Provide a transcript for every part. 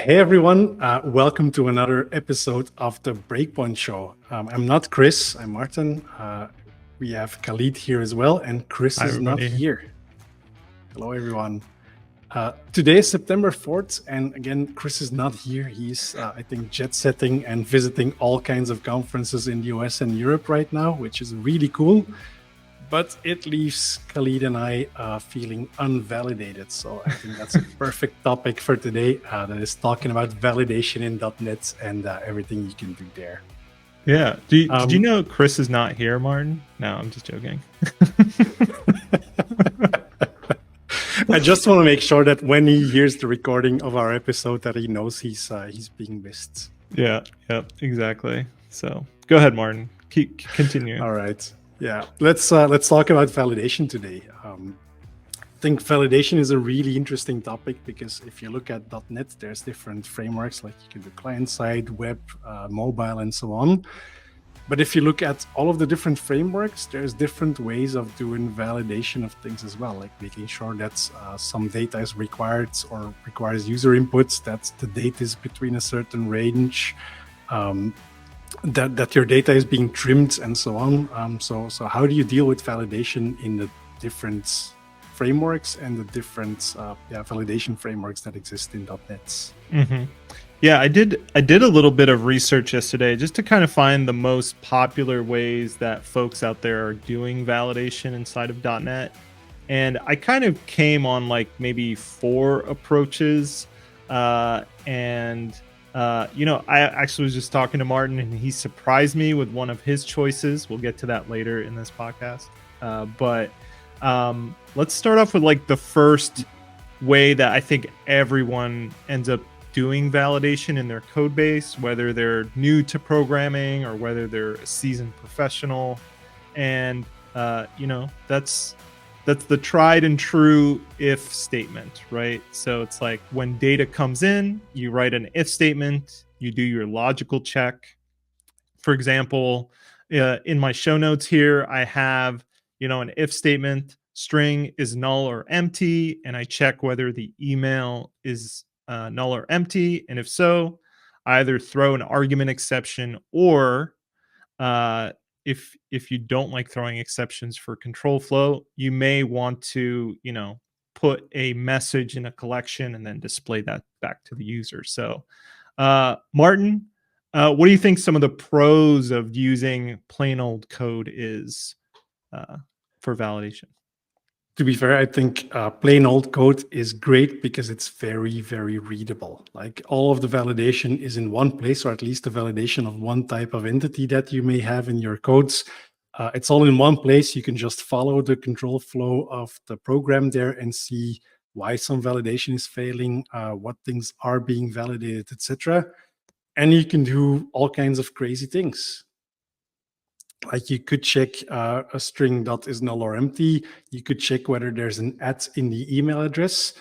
Hey everyone, welcome to another episode of the Breakpoint Show. I'm not Chris, I'm Martin. We have Khalid here as well, and Chris Hi, is not everybody. here. Hello everyone. Today is September 4th, and again, Chris is not here. He's, I think, jet setting and visiting all kinds of conferences in the US and Europe right now, which is really cool. But it leaves Khalid and I feeling unvalidated. So I think that's a perfect topic for today. That is talking about validation in .NET and everything you can do there. Yeah. Did you know Chris is not here, Martin? No, I'm just joking. I just want to make sure that when he hears the recording of our episode, that he knows he's being missed. Yeah. Exactly. So go ahead, Martin. Continue. All right. Yeah. Let's talk about validation today. I think validation is a really interesting topic because if you look at .NET, there's different frameworks, like you can do client-side, web, mobile, and so on. But if you look at all of the different frameworks, there's different ways of doing validation of things as well, like making sure that some data is required or requires user inputs, that the data is between a certain range, that your data is being trimmed, and so on. So how do you deal with validation in the different frameworks and the different validation frameworks that exist in .NET? Mm-hmm. Yeah, I did a little bit of research yesterday just to kind of find the most popular ways that folks out there are doing validation inside of .NET. And I kind of came on like maybe 4 approaches. I actually was just talking to Martin and he surprised me with one of his choices. We'll get to that later in this podcast. But let's start off with like the first way that I think everyone ends up doing validation in their code base, whether they're new to programming or whether they're a seasoned professional. And that's the tried and true if statement, right? So it's like when data comes in, you write an if statement, you do your logical check. For example, in my show notes here, I have an if statement, string is null or empty, and I check whether the email is null or empty, and if so, I either throw an argument exception, or if you don't like throwing exceptions for control flow, you may want to put a message in a collection and then display that back to the user. So Martin, what do you think some of the pros of using plain old code is for validation? To be fair, I think plain old code is great because it's very, very readable. Like all of the validation is in one place, or at least the validation of one type of entity that you may have in your codes. It's all in one place. You can just follow the control flow of the program there and see why some validation is failing, what things are being validated, etc. And you can do all kinds of crazy things. Like you could check a string dot is null or empty. You could check whether there's an @ in the email address.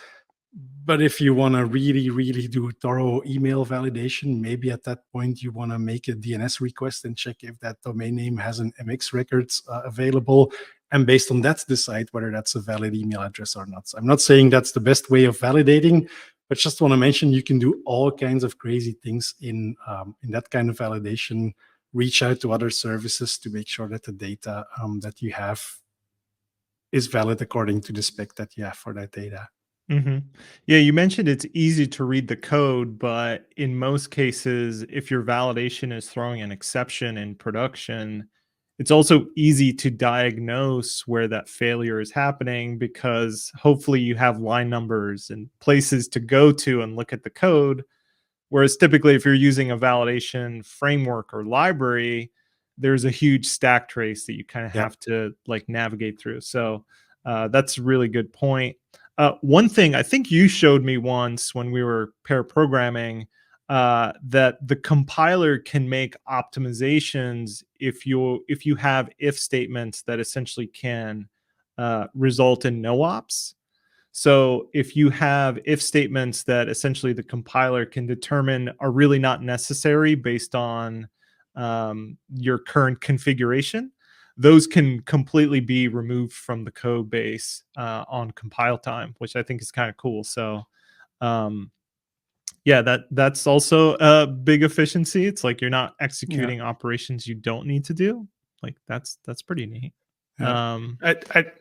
But if you want to really, really do thorough email validation, maybe at that point you want to make a DNS request and check if that domain name has an MX records available. And based on that, decide whether that's a valid email address or not. So I'm not saying that's the best way of validating, but just want to mention you can do all kinds of crazy things in that kind of validation. Reach out to other services to make sure that the data that you have is valid according to the spec that you have for that data. Mm-hmm. Yeah, you mentioned it's easy to read the code, but in most cases, if your validation is throwing an exception in production, it's also easy to diagnose where that failure is happening because hopefully you have line numbers and places to go to and look at the code. Whereas typically, if you're using a validation framework or library, there's a huge stack trace that you kind of have to like navigate through. So that's a really good point. One thing I think you showed me once when we were pair programming that the compiler can make optimizations if you have if statements that essentially can result in no ops. So if you have if statements that essentially the compiler can determine are really not necessary based on your current configuration, those can completely be removed from the code base on compile time, which I think is kind of cool. So Yeah, that's also a big efficiency. It's like you're not Yeah. executing operations you don't need to do. Like that's pretty neat. Yeah. Um,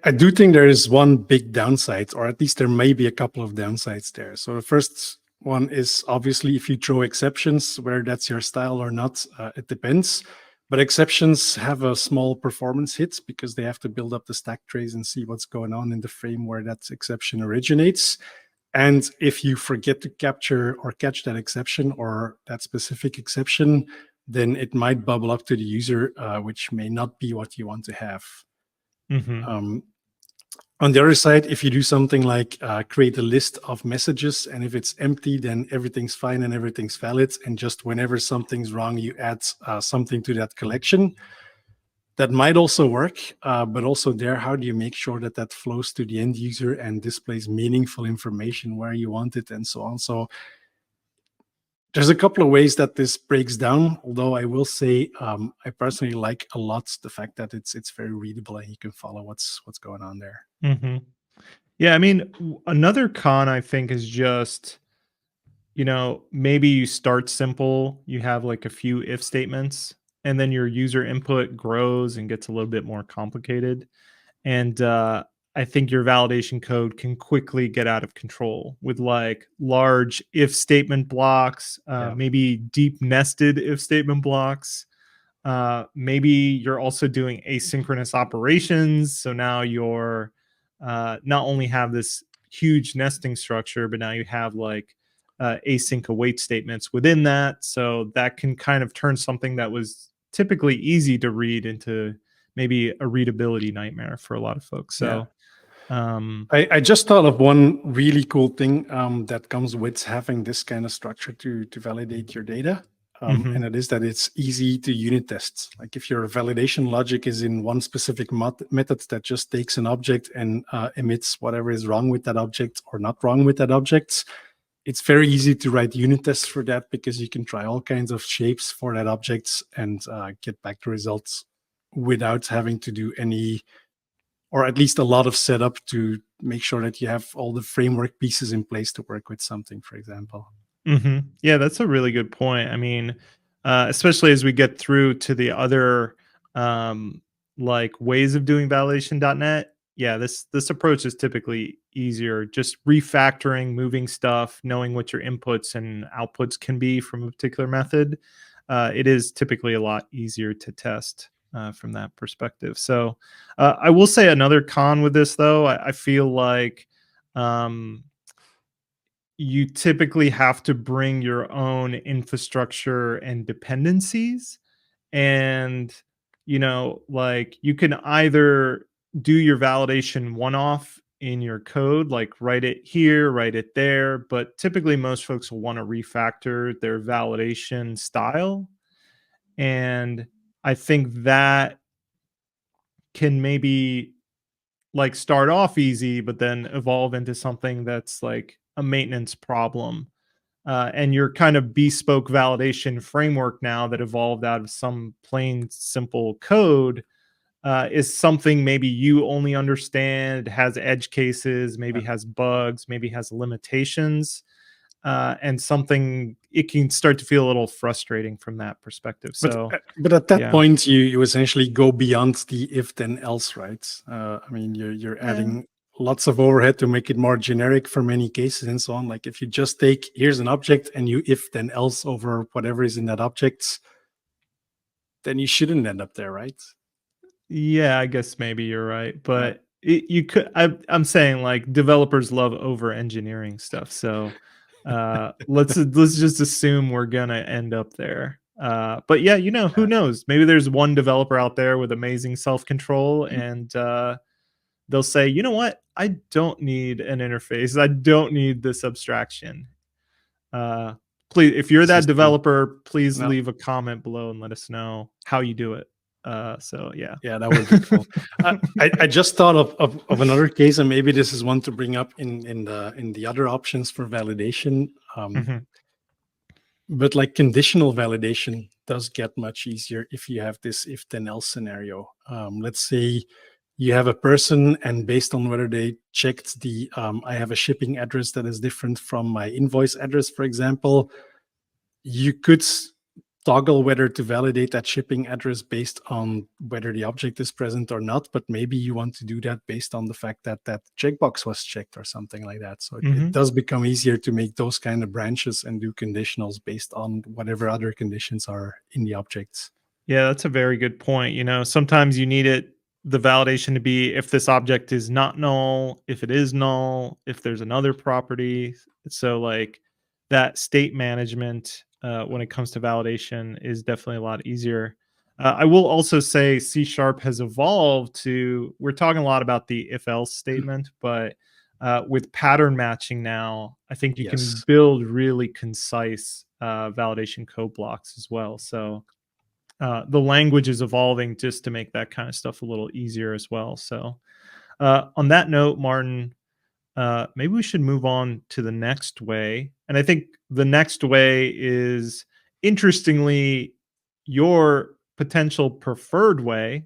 I do think there is one big downside, or at least there may be a couple of downsides there. So the first one is obviously if you throw exceptions, whether that's your style or not, it depends. But exceptions have a small performance hit because they have to build up the stack trace and see what's going on in the frame where that exception originates. And if you forget to capture or catch that exception or that specific exception, then it might bubble up to the user, which may not be what you want to have. mhm, Um, on the other side, if you do something like create a list of messages, and if it's empty, then everything's fine and everything's valid. And just whenever something's wrong, you add something to that collection. That might also work, but also there, how do you make sure that that flows to the end user and displays meaningful information where you want it and so on? So there's a couple of ways that this breaks down. Although I will say, I personally like a lot the fact that it's very readable and you can follow what's going on there. mhm. Yeah, I mean, another con I think is just, maybe you start simple, you have like a few if statements, and then your user input grows and gets a little bit more complicated. And I think your validation code can quickly get out of control with like large if statement blocks, Yeah. maybe deep nested if statement blocks. Maybe you're also doing asynchronous operations. So now you're not only have this huge nesting structure, but now you have like async await statements within that. So that can kind of turn something that was typically easy to read into maybe a readability nightmare for a lot of folks. Yeah. So, um, I just thought of one really cool thing that comes with having this kind of structure to validate your data. mhm, And it is that it's easy to unit test. Like if your validation logic is in one specific method that just takes an object and emits whatever is wrong with that object or not wrong with that object, it's very easy to write unit tests for that because you can try all kinds of shapes for that object and get back the results without having to do any, or at least a lot of setup to make sure that you have all the framework pieces in place to work with something, for example. Yeah, that's a really good point. I mean, especially as we get through to the other um, like ways of doing validation.net. Yeah, this approach is typically easier. Just refactoring, moving stuff, knowing what your inputs and outputs can be from a particular method. It is typically a lot easier to test from that perspective. So, I will say another con with this, though. I feel like um, you typically have to bring your own infrastructure and dependencies. And, like you can either do your validation one off in your code, like write it here, write it there. But typically, most folks will want to refactor their validation style. And I think that can maybe like start off easy, but then evolve into something that's like a maintenance problem. And your kind of bespoke validation framework now that evolved out of some plain simple code is something maybe you only understand, has edge cases, maybe Yeah. has bugs, maybe has limitations, and something it can start to feel a little frustrating from that perspective. So, But at that yeah. point, you essentially go beyond the if then else, right? I mean, you're Eh, adding lots of overhead to make it more generic for many cases and so on. Like if you just take here's an object and you if then else over whatever is in that object, then you shouldn't end up there, right? Yeah, I guess maybe you're right, Yeah. but you could. I'm saying like developers love over engineering stuff, so let's just assume we're gonna end up there. But yeah, who Yeah. knows? Maybe there's one developer out there with amazing self control, Mhm. and they'll say, you know what? I don't need an interface. I don't need this abstraction. Uh, Please, if you're This that is true. developer, please No. leave a comment below and let us know how you do it. So yeah. Yeah, that would be cool. I just thought of another case, and maybe this is one to bring up in the other options for validation. Mhm. But like conditional validation does get much easier if you have this if then else scenario. Let's say you have a person, and based on whether they checked the, I have a shipping address that is different from my invoice address, for example, you could toggle whether to validate that shipping address based on whether the object is present or not, but maybe you want to do that based on the fact that that checkbox was checked or something like that. So it Mhm. does become easier to make those kind of branches and do conditionals based on whatever other conditions are in the objects. Yeah, that's a very good point. Sometimes you need the validation to be if this object is not null, if it is null, if there's another property. So, like, that state management when it comes to validation is definitely a lot easier. I will also say C sharp has evolved to, we're talking a lot about the if else statement, but with pattern matching now, I think you can Yes. build really concise validation code blocks as well. So, the language is evolving just to make that kind of stuff a little easier as well. So, on that note, Martin, maybe we should move on to the next way. And I think the next way is, interestingly, your potential preferred way.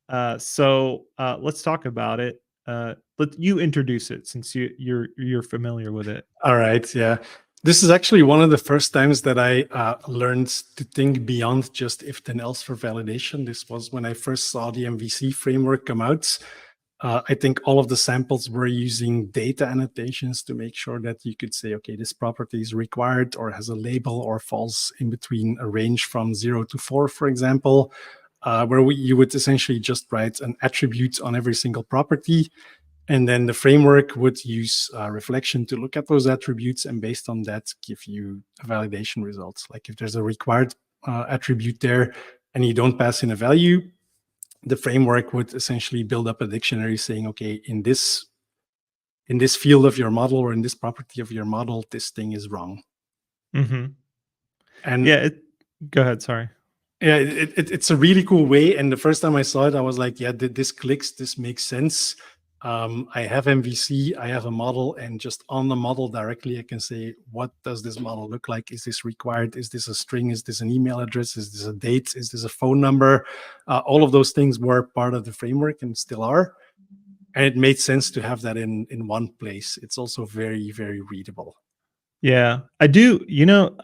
Let's talk about it. Let you introduce it since you're familiar with it. All right. Yeah. This is actually one of the first times that I learned to think beyond just if then else for validation. This was when I first saw the MVC framework come out. I think all of the samples were using data annotations to make sure that you could say, okay, this property is required or has a label or falls in between a range from 0 to 4, for example, where you would essentially just write an attribute on every single property. And then the framework would use reflection to look at those attributes, and based on that, give you a validation results. Like if there's a required attribute there and you don't pass in a value, the framework would essentially build up a dictionary saying, okay, in this field of your model or in this property of your model, this thing is wrong. Hmm. And Yeah. Go ahead. Sorry. yeah, it's a really cool way. And the first time I saw it, I was like, yeah, this clicks, this makes sense. I have MVC, I have a model, and just on the model directly, I can say, what does this model look like? Is this required? Is this a string? Is this an email address? Is this a date? Is this a phone number? All of those things were part of the framework and still are. And it made sense to have that in one place. It's also very, very readable. Yeah, I do.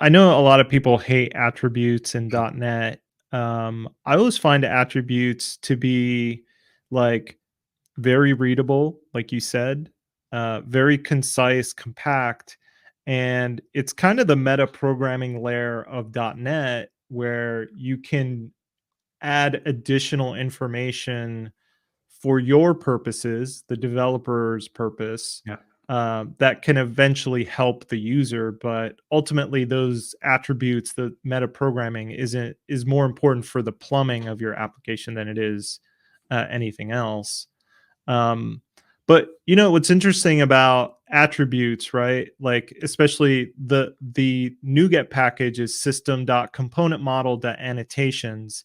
I know a lot of people hate attributes in .NET. I always find attributes to be, like, very readable, like you said, very concise, compact, and it's kind of the meta programming layer of .NET where you can add additional information for your purposes, the developer's purpose, Yeah. that can eventually help the user. But ultimately, those attributes, the meta programming, is more important for the plumbing of your application than it is anything else. Um, but what's interesting about attributes, right? Like, especially the NuGet package is system.componentModel.annotations.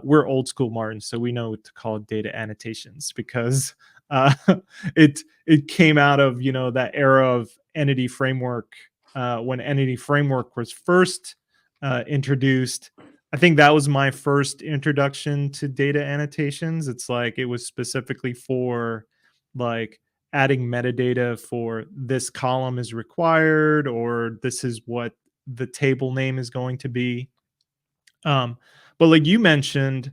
We're old school, Martin, so we know what to call data annotations because uh, it came out of that era of entity framework, when entity framework was first introduced. I think that was my first introduction to data annotations. It's like it was specifically for, like, adding metadata for this column is required, or this is what the table name is going to be. Um, but like you mentioned,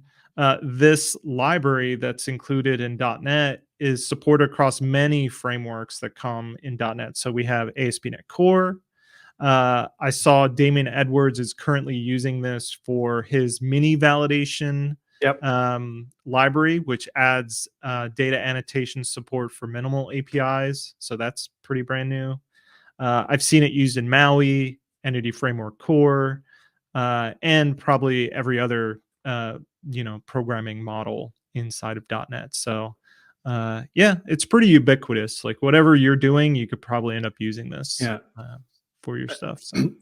this library that's included in .NET is supported across many frameworks that come in .NET. So we have ASP.NET Core. I saw Damien Edwards is currently using this for his mini validation Yep. library, which adds data annotation support for minimal APIs. So that's pretty brand new. I've seen it used in Maui, Entity Framework Core, and probably every other programming model inside of .NET. So yeah, it's pretty ubiquitous. Like, whatever you're doing, you could probably end up using this Yeah. for your stuff. So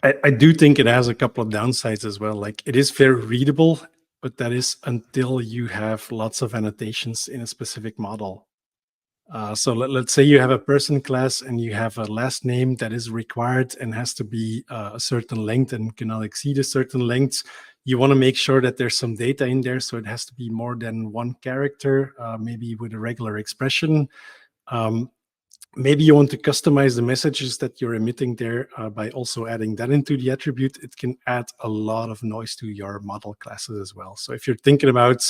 I do think it has a couple of downsides as well. Like it is very readable, but that is until you have lots of annotations in a specific model. So let's say you have a person class and you have a last name that is required and has to be a certain length and cannot exceed a certain length. you want to make sure that there's some data in there. So it has to be more than one character, maybe with a regular expression. Maybe you want to customize the messages that you're emitting there by also adding that into the attribute. It can add a lot of noise to your model classes as well. So if you're thinking about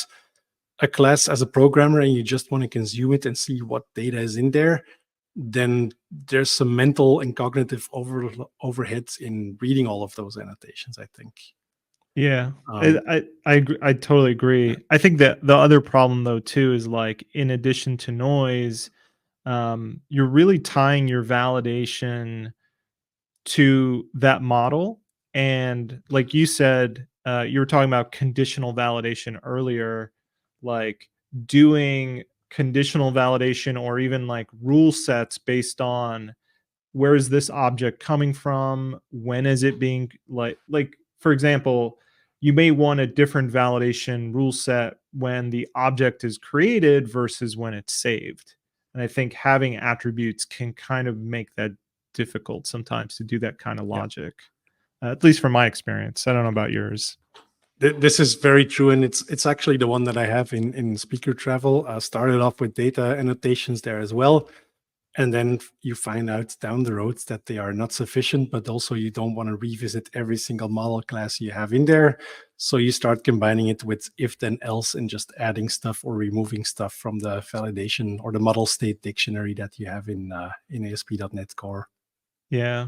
a class as a programmer and you just want to consume it and see what data is in there, then there's some mental and cognitive overheads in reading all of those annotations, I think. Yeah, Um, I totally agree. I think that the other problem though too is like in addition to noise, you're really tying your validation to that model. And like you said, you were talking about conditional validation earlier, like doing conditional validation or even like rule sets based on where is this object coming from, when is it being like for example, you may want a different validation rule set when the object is created versus when it's saved. And I think having attributes can kind of make that difficult sometimes to do that kind of yeah. logic, at least from my experience. I don't know about yours. This is very true, and it's actually the one that I have in speaker travel. Started off with data annotations there as well, and then you find out down the road that they are not sufficient, but also you don't want to revisit every single model class you have in there. So you start combining it with if then else and just adding stuff or removing stuff from the validation or the model state dictionary that you have in ASP.NET Core. Yeah,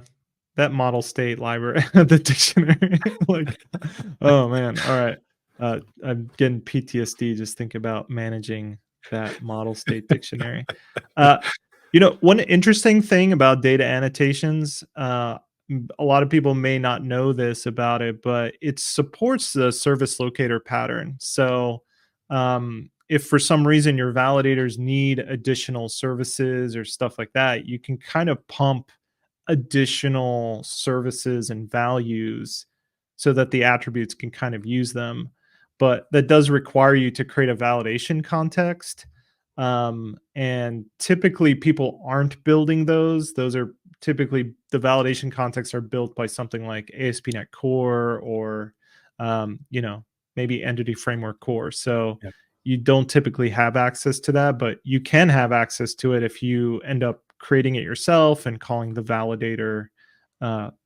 that model state library, the dictionary, like, oh man, all right. I'm getting PTSD just think about managing that model state dictionary. Uh, one interesting thing about data annotations, a lot of people may not know this about it, but it supports the service locator pattern. So, if for some reason your validators need additional services or stuff like that, you can kind of pump additional services and values so that the attributes can kind of use them. But that does require you to create a validation context. And typically, people aren't building those. Those are typically the validation contexts are built by something like ASP.NET Core or, maybe Entity Framework Core. So Yeah. you don't typically have access to that, but you can have access to it if you end up creating it yourself and calling the validator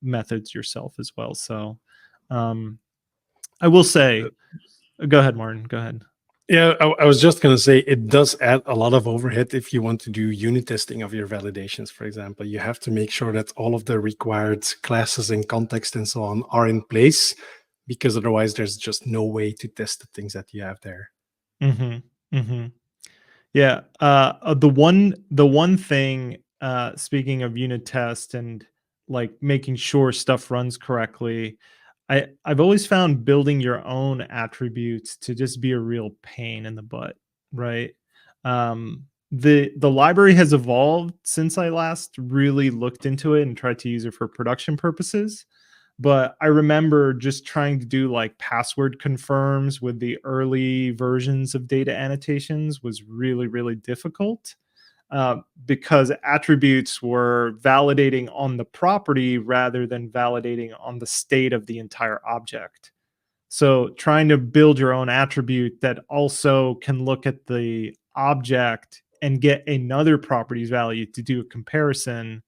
methods yourself as well. So I will say, go ahead, Martin. Go ahead. Yeah, I was just going to say it does add a lot of overhead if you want to do unit testing of your validations, for example. You have to make sure that all of the required classes and context and so on are in place, because otherwise there's just no way to test the things that you have there. Mm-hmm. Mm-hmm. Yeah. The one thing, speaking of unit test and like making sure stuff runs correctly, I've always found building your own attributes to just be a real pain in the butt, right? The library has evolved since I last really looked into it and tried to use it for production purposes. But I remember just trying to do like password confirms with the early versions of data annotations was really, really difficult, because attributes were validating on the property rather than validating on the state of the entire object. So trying to build your own attribute that also can look at the object and get another property's value to do a comparison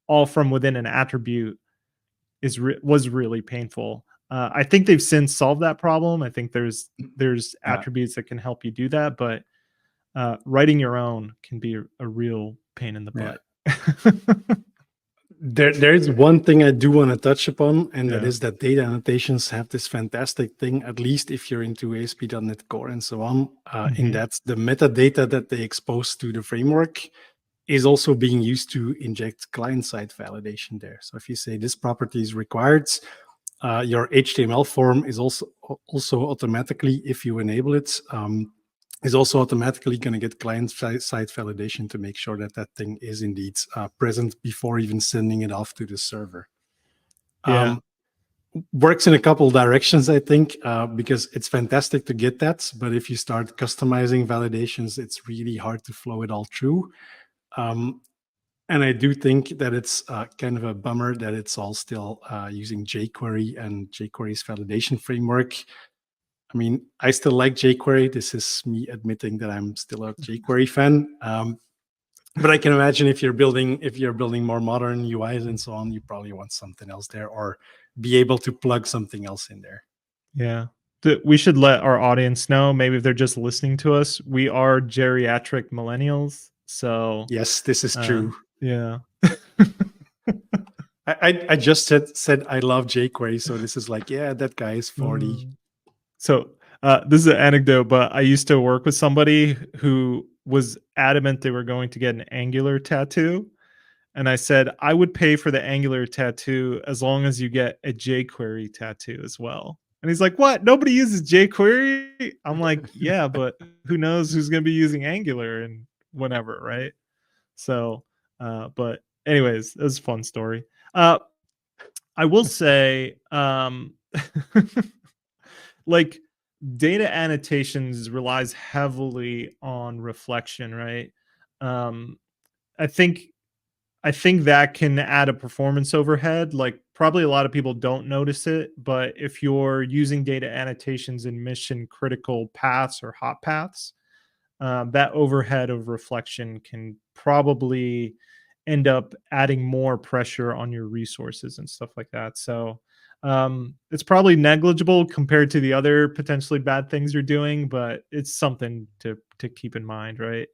all from within an attribute was really painful. I think they've since solved that problem. I think there's Yeah. attributes that can help you do that, but writing your own can be a real pain in the Yeah. butt. There is one thing I do want to touch upon, and that Yeah. is that data annotations have this fantastic thing, at least if you're into ASP.NET Core and so on, in Mhm. that the metadata that they expose to the framework is also being used to inject client-side validation there. So if you say this property is required, your HTML form is also automatically, if you enable it, is also automatically going to get client-side validation to make sure that that thing is indeed present before even sending it off to the server. Yeah. Works in a couple directions, I think, because it's fantastic to get that, but if you start customizing validations, it's really hard to flow it all through. And I do think that it's kind of a bummer that it's all still using jQuery and jQuery's validation framework. I mean, I still like jQuery. This is me admitting that I'm still a jQuery fan. But I can imagine if you're building more modern UIs and so on, you probably want something else there, or be able to plug something else in there. Yeah. We should let our audience know, maybe if they're just listening to us, we are geriatric millennials. So, Yes, this is true. yeah. I just said I love jQuery, so this is like, yeah, that guy is 40. Mm. So, this is an anecdote, but I used to work with somebody who was adamant they were going to get an Angular tattoo. And I said, I would pay for the Angular tattoo as long as you get a jQuery tattoo as well. And he's like, what? Nobody uses jQuery? I'm like, yeah, but who knows who's going to be using Angular and whenever, right? So, but anyways, it was a fun story. Uh, I will say, like data annotations relies heavily on reflection, right? Um, I think I think that can add a performance overhead. Like probably a lot of people don't notice it, but if you're using data annotations in mission critical paths or hot paths, that overhead of reflection can probably end up adding more pressure on your resources and stuff like that. So it's probably negligible compared to the other potentially bad things you're doing, but it's something to keep in mind, right?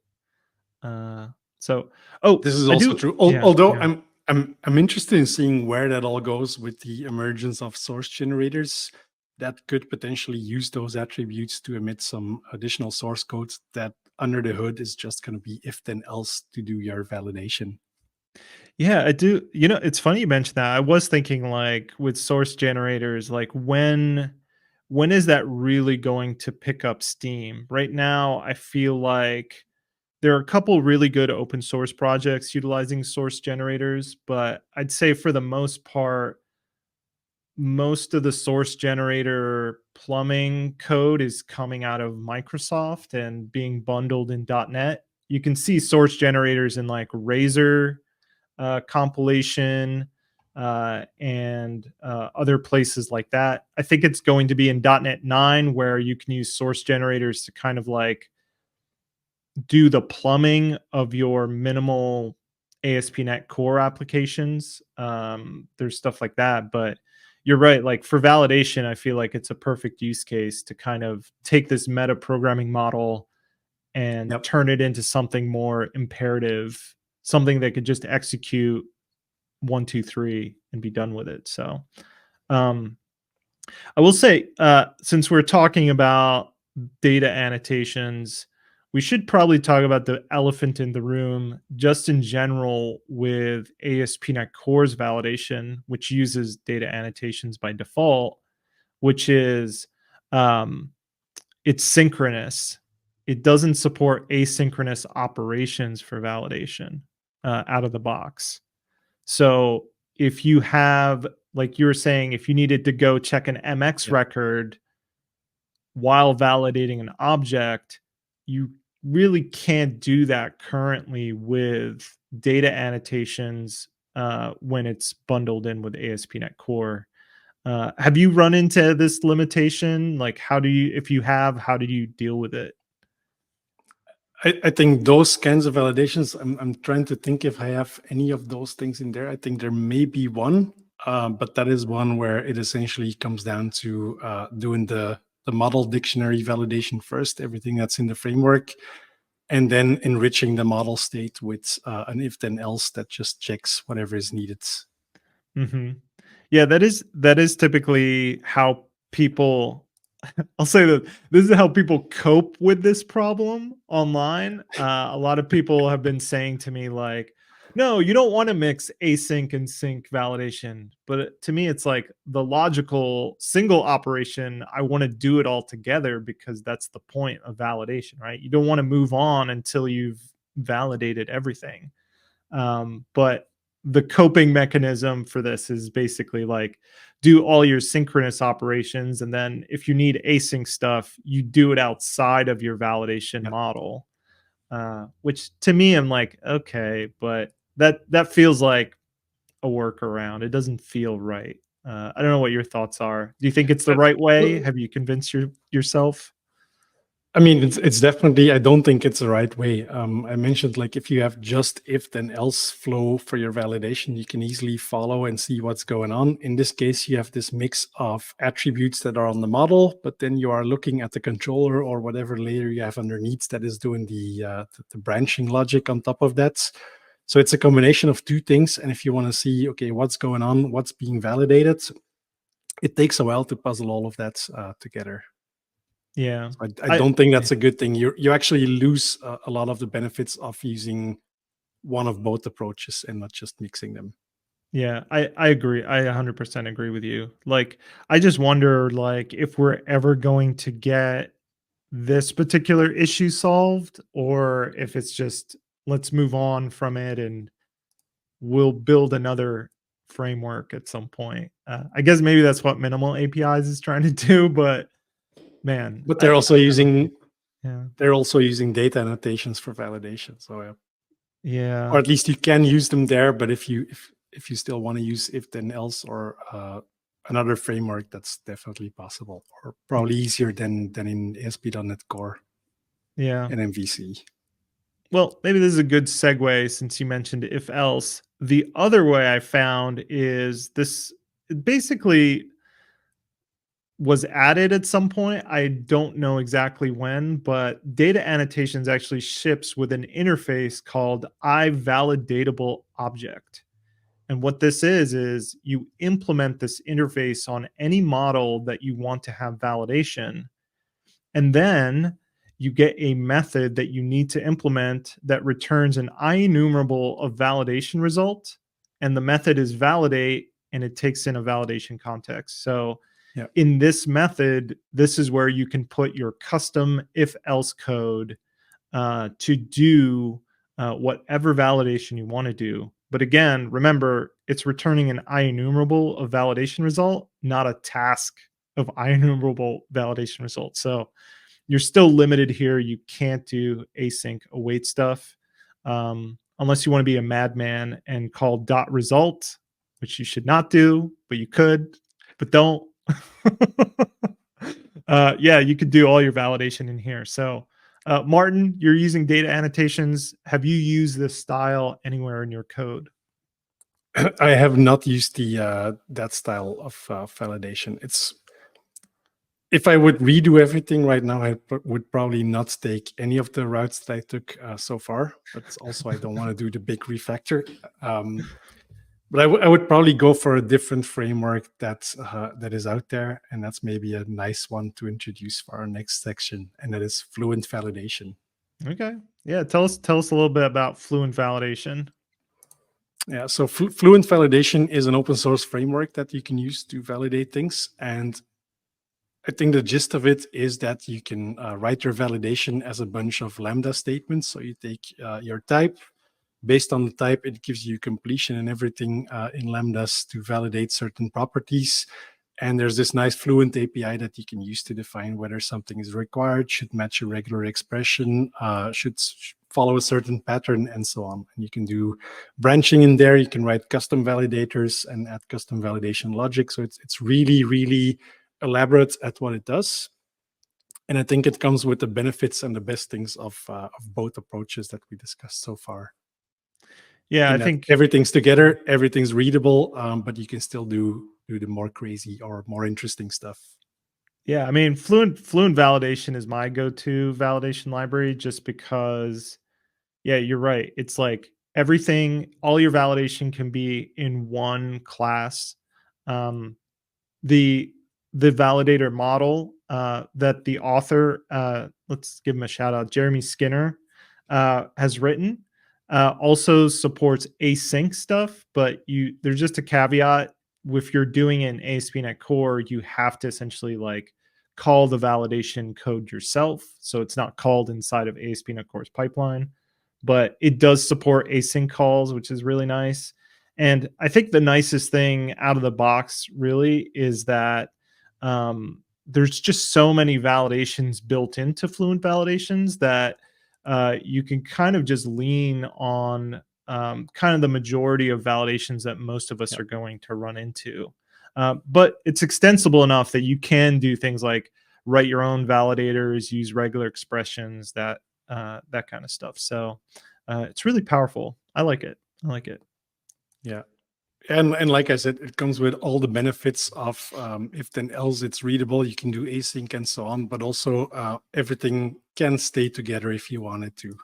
Uh, so, oh, This is I also do. true. Yeah, Although yeah. I'm interested in seeing where that all goes with the emergence of source generators that could potentially use those attributes to emit some additional source code that under the hood is just going to be if then else to do your validation. Yeah, I do. You know, it's funny you mentioned that. I was thinking like with source generators, like when is that really going to pick up steam? Right now, I feel like there are a couple really good open source projects utilizing source generators, but I'd say for the most part, most of the source generator plumbing code is coming out of Microsoft and being bundled in .NET. You can see source generators in like Razor compilation and other places like that. I think it's going to be in .NET 9 where you can use source generators to kind of like do the plumbing of your minimal ASP.NET Core applications. There's stuff like that, but you're right. Like for validation, I feel like it's a perfect use case to kind of take this meta programming model and Yep. turn it into something more imperative, something that could just execute 1, 2, 3 and be done with it. So, um, I will say, since we're talking about data annotations, we should probably talk about the elephant in the room, just in general, with ASP.NET Core's validation, which uses data annotations by default, which is um, it's synchronous. It doesn't support asynchronous operations for validation out of the box. So if you have, like you were saying, if you needed to go check an MX Yep. record while validating an object, you really can't do that currently with data annotations when it's bundled in with ASP.NET Core. Have you run into this limitation? Like, how do you, if you have, how do you deal with it? I think those kinds of validations, I'm trying to think if I have any of those things in there. I think there may be one, but that is one where it essentially comes down to doing the model dictionary validation first, everything that's in the framework, and then enriching the model state with an if then else that just checks whatever is needed. Hmm. Yeah, that is typically how people I'll say that this is how people cope with this problem online. A lot of people have been saying to me, like, no, you don't want to mix async and sync validation. But to me, it's like the logical single operation. I want to do it all together because that's the point of validation, right? You don't want to move on until you've validated everything. But the coping mechanism for this is basically like do all your synchronous operations. And then if you need async stuff, you do it outside of your validation Yep. model, which to me, I'm like, okay, but that feels like a workaround. It doesn't feel right. I don't know what your thoughts are. Do you think it's the Uh, right way? well, Have you convinced yourself? I mean, it's definitely, I don't think it's the right way. I mentioned like if you have just if then else flow for your validation, you can easily follow and see what's going on. In this case, you have this mix of attributes that are on the model, but then you are looking at the controller or whatever layer you have underneath that is doing the branching logic on top of that. So it's a combination of two things. And if you want to see, okay, what's going on, what's being validated, it takes a while to puzzle all of that together. Yeah. So I I don't think yeah. that's a good thing. You actually lose a lot of the benefits of using one of both approaches and not just mixing them. Yeah, I agree. I 100% agree with you. Like, I just wonder, like, if we're ever going to get this particular issue solved, or if it's just let's move on from it and we'll build another framework at some point. I guess maybe that's what minimal APIs is trying to do, but man, But I I don't know. Yeah. they're also using data annotations for validation. So or Yeah. at least you can use them there. But if you still want to use if then else or another framework, that's definitely possible, or probably easier than in ASP.NET Core Yeah. and MVC. Well, maybe this is a good segue since you mentioned if else. The other way I found is this basically was added at some point. I don't know exactly when, but data annotations actually ships with an interface called iValidatable object. And what this is you implement this interface on any model that you want to have validation. And then you get a method that you need to implement that returns an IEnumerable of validation result. And the method is validate and it takes in a validation context. So Yeah. in this method, this is where you can put your custom if else code to do whatever validation you want to do. But again, remember, it's returning an IEnumerable of validation result, not a task of IEnumerable validation result. So you're still limited here. You can't do async await stuff unless you want to be a madman and call dot result, which you should not do, but you could, but don't. Yeah, you could do all your validation in here. So, Martin, you're using data annotations. Have you used this style anywhere in your code? I have not used the that style of validation. It's if I would redo everything right now, would probably not take any of the routes that I took so far. But also, I don't want to do the big refactor. Um, but I would probably go for a different framework that is out there, and that's maybe a nice one to introduce for our next section, and that is FluentValidation. Okay. Yeah, tell us a little bit about FluentValidation. Yeah, so FluentValidation is an open source framework that you can use to validate things, and I think the gist of it is that you can write your validation as a bunch of Lambda statements. So you take your type. Based on the type, it gives you completion and everything in Lambdas to validate certain properties. And there's this nice Fluent API that you can use to define whether something is required, should match a regular expression, should follow a certain pattern, and so on. And you can do branching in there. You can write custom validators and add custom validation logic. So it's really, really elaborate at what it does. And I think it comes with the benefits and the best things of both approaches that we discussed so far. Yeah, I In that think everything's together, everything's readable, but you can still do the more crazy or more interesting stuff. yeah, I mean Fluent Validation is my go-to validation library just because yeah, you're right. It's like everything, all your validation can be in one class. Um, the the validator model that the author, let's give him a shout out, Jeremy Skinner, has written, also supports async stuff, but you there's just a caveat. If you're doing it in ASP.NET Core, you have to essentially like call the validation code yourself, so it's not called inside of ASP.NET Core's pipeline, but it does support async calls, which is really nice. And I think the nicest thing out of the box really is that there's just so many validations built into FluentValidations that you can kind of just lean on kind of the majority of validations that most of us Yeah. are going to run into. But it's extensible enough that you can do things like write your own validators, use regular expressions, that kind of stuff. So it's really powerful. I like it. I like it. Yeah. And like I said, it comes with all the benefits of if then else it's readable, you can do async and so on, but also everything can stay together if you wanted to.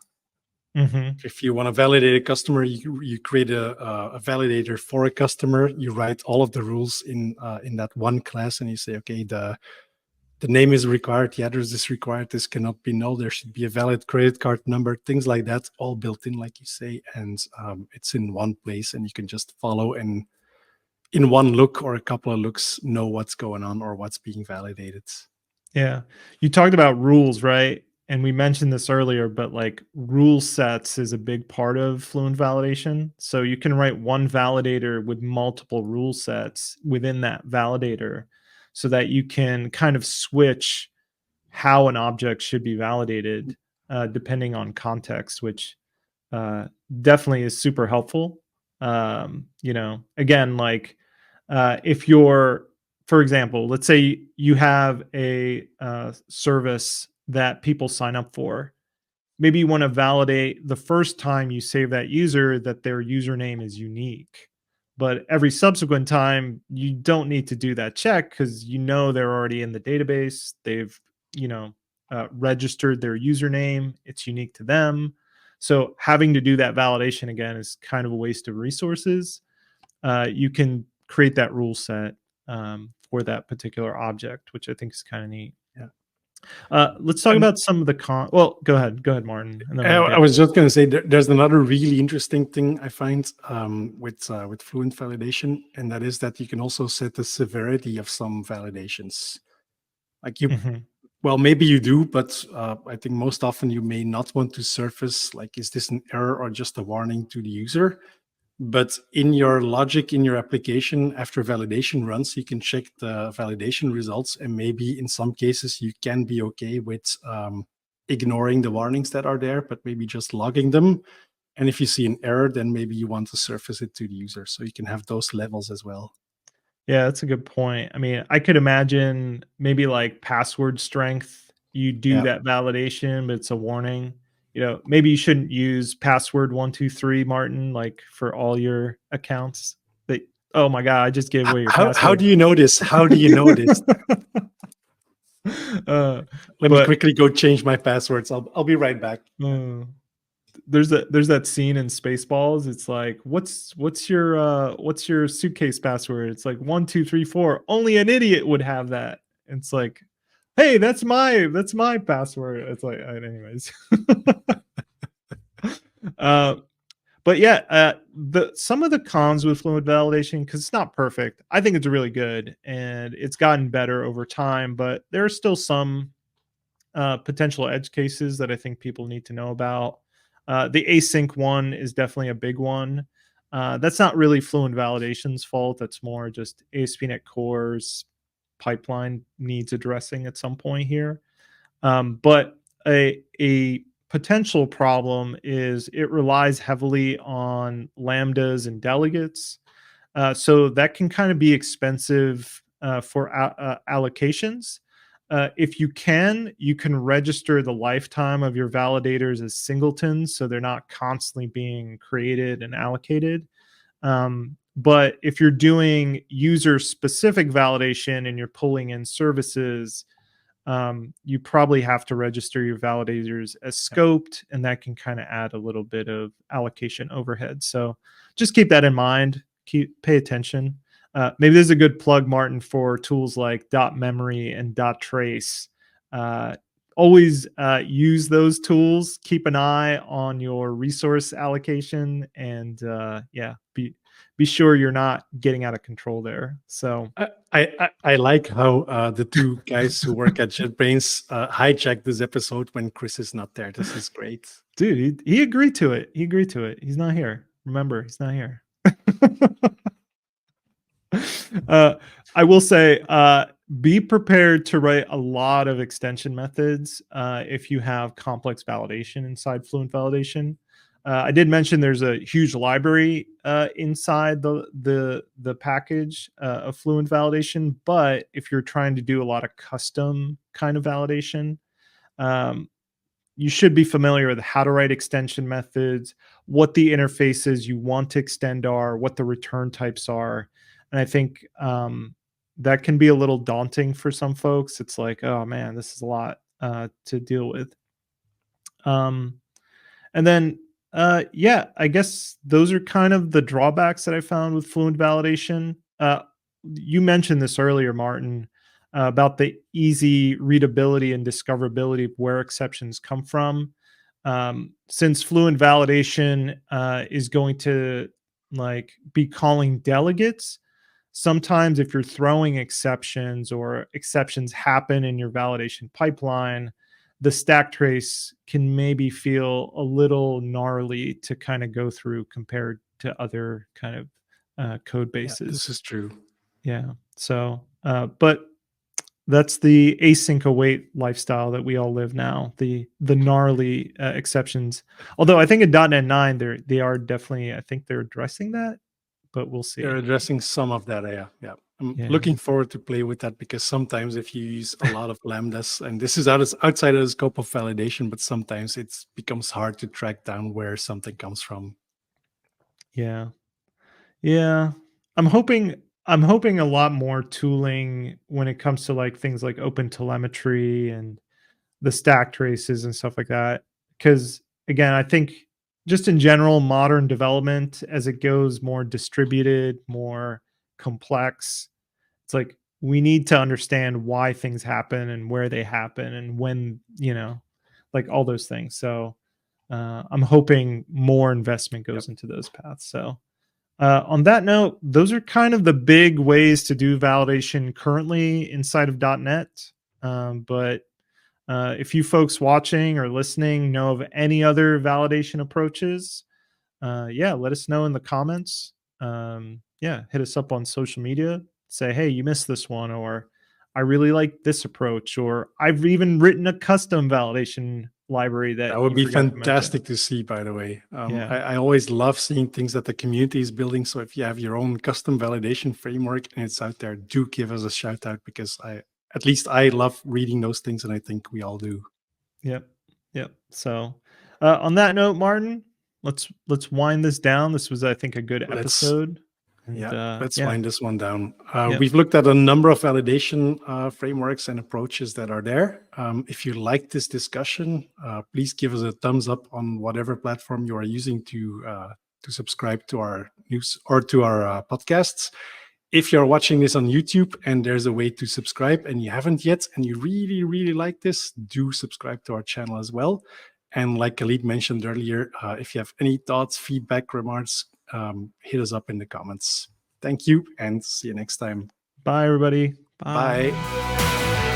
Hmm. If you want to validate a customer, you create a validator for a customer. You write all of the rules in that one class, and you say, okay, the name is required, the address is required, this cannot be null, there should be a valid credit card number, things like that, all built in, like you say, and it's in one place, and you can just follow and in one look or a couple of looks know what's going on or what's being validated. Yeah. You talked about rules, right? And we mentioned this earlier, but like rule sets is a big part of Fluent validation. So you can write one validator with multiple rule sets within that validator so that you can kind of switch how an object should be validated depending on context, which uh, definitely is super helpful. Again, like if you're, for example, let's say you have a service that people sign up for. Maybe you want to validate the first time you save that user that their username is unique. But every subsequent time, you don't need to do that check because you know they're already in the database. They've, you know, registered their username. It's unique to them. So having to do that validation again is kind of a waste of resources. You can create that rule set for that particular object, which I think is kind of neat. Yeah. Let's talk And about some of the Well, go ahead, Martin, and then we'll I get. was just going to say there's another really interesting thing I find with Fluent validation, and that is that you can also set the severity of some validations. Like Mhm. well, maybe you do, but I think most often you may not want to surface like, is this an error or just a warning to the user? But in your logic, in your application, after validation runs, you can check the validation results. And maybe in some cases, you can be okay with ignoring the warnings that are there, but maybe just logging them. And if you see an error, then maybe you want to surface it to the user. So you can have those levels as well. Yeah, that's a good point. I mean, I could imagine maybe like password strength, you do Yeah. that validation, but it's a warning. Maybe you shouldn't use password 123, Martin, like for all your accounts. That Oh my god, I just gave away your How password. do you know this? How do you know this? uh, Let me but quickly go change my passwords. I'll be right back. Yeah. uh, there's that scene in Spaceballs. It's like, what's your suitcase password? It's like 1 2 3 4. Only an idiot would have that. It's like, hey, that's my password. It's like, anyways. uh, but yeah, the some of the cons with fluid validation, because it's not perfect. I think it's really good and it's gotten better over time, but there are still some potential edge cases that I think people need to know about. The async one is definitely a big one. That's not really Fluent Validation's fault. That's more just ASP.NET Core's pipeline needs addressing at some point here. But a potential problem is it relies heavily on lambdas and delegates. So that can kind of be expensive for allocations. If you can register the lifetime of your validators as singletons, so they're not constantly being created and allocated. But if you're doing user specific validation and you're pulling in services, you probably have to register your validators as scoped, and that can kind of add a little bit of allocation overhead. So just keep that in mind. Pay attention. Maybe there's a good plug, Martin, for tools like .memory and .trace. Uh, Always use those tools. Keep an eye on your resource allocation, and yeah, be sure you're not getting out of control there. So I like how the two guys who work at JetBrains hijacked this episode when Chris is not there. This is great. dude, he agreed to it. He agreed to it. He's not here. Remember, he's not here. uh, I will say, be prepared to write a lot of extension methods if you have complex validation inside Fluent Validation. I did mention there's a huge library inside the package of Fluent Validation, but if you're trying to do a lot of custom kind of validation, um, you should be familiar with how to write extension methods, what the interfaces you want to extend are, what the return types are. And I think that can be a little daunting for some folks. It's like, oh man, this is a lot to deal with. And then, yeah, I guess those are kind of the drawbacks that I found with Fluent Validation. You mentioned this earlier, Martin, about the easy readability and discoverability of where exceptions come from. Since Fluent Validation is going to like be calling delegates, sometimes if you're throwing exceptions or exceptions happen in your validation pipeline, the stack trace can maybe feel a little gnarly to kind of go through compared to other kind of code Yeah, bases. this is true. Yeah. So, but that's the async await lifestyle that we all live now. The gnarly exceptions. Although I think in .NET 9 they are definitely, I think they're addressing that, but we'll They're see. addressing some of that. Yeah. I'm Yeah. looking forward to play with that because sometimes if you use a lot of lambdas, and this is outside of the scope of validation, but sometimes it becomes hard to track down where something comes from. Yeah. Yeah. I'm hoping a lot more tooling when it comes to like things like open telemetry and the stack traces and stuff like that. Cause again, I think just in general, modern development as it goes more distributed, more complex, it's like we need to understand why things happen and where they happen and when, like all those things. So I'm hoping more investment Yep. goes into those paths. So on that note, those are kind of the big ways to do validation currently inside of .NET. But if you folks watching or listening know of any other validation approaches, yeah, let us know in the comments. Yeah, hit us up on social media. Say, hey, you missed this one, or I really like this approach, or I've even written a custom validation library that That would you be forgot to mention. fantastic to see, by the way. Yeah, I always love seeing things that the community is building. So if you have your own custom validation framework and it's out there, do give us a shout out because at least I love reading those things and I think we all do. yep, yep. So on that note, Martin, let's wind this down. This was, I think, a good Let's episode. And Yeah, let's yeah, wind this one down. yep. We've looked at a number of validation frameworks and approaches that are there. If you like this discussion, please give us a thumbs up on whatever platform you are using to subscribe to our news or to our podcasts. If you're watching this on YouTube and there's a way to subscribe and you haven't yet, and you really, really like this, do subscribe to our channel as well. And like Khalid mentioned earlier, if you have any thoughts, feedback, remarks, hit us up in the comments. Thank you and see you next time. Bye, everybody. Bye. Bye.